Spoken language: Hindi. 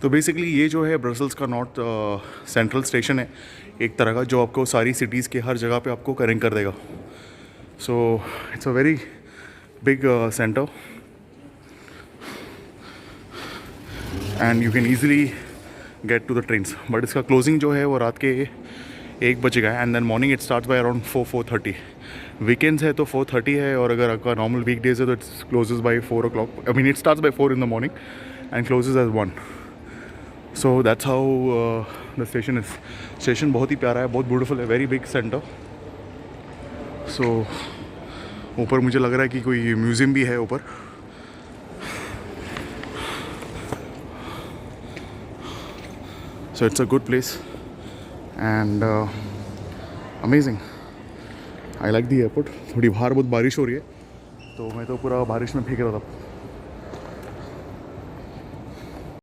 तो बेसिकली ये जो है ब्रसल्स का नॉर्थ सेंट्रल स्टेशन है एक तरह का, जो आपको सारी सिटीज़ के हर जगह पे आपको कनेक्ट कर देगा. So it's a very big centre and you can easily get to the trains. But इसका क्लोजिंग जो है वो रात के 1 बजे का है and then morning it starts by around 4-4:30. Weekends है तो 4:30 है, और अगर आपका नॉर्मल वीक डेज है तो it's closes by 4 o'clock. I mean it starts by 4 in the morning and closes at 1. So that's how the station is. Station बहुत ही प्यारा है, बहुत ब्यूटीफुल है, वेरी बिग सेंटर. सो ऊपर मुझे लग रहा है कि कोई म्यूज़ियम भी है ऊपर. सो it's a good place and amazing. I like the airport. थोड़ी बाहर बहुत बारिश हो रही है तो मैं तो पूरा बारिश में भीग रहा था.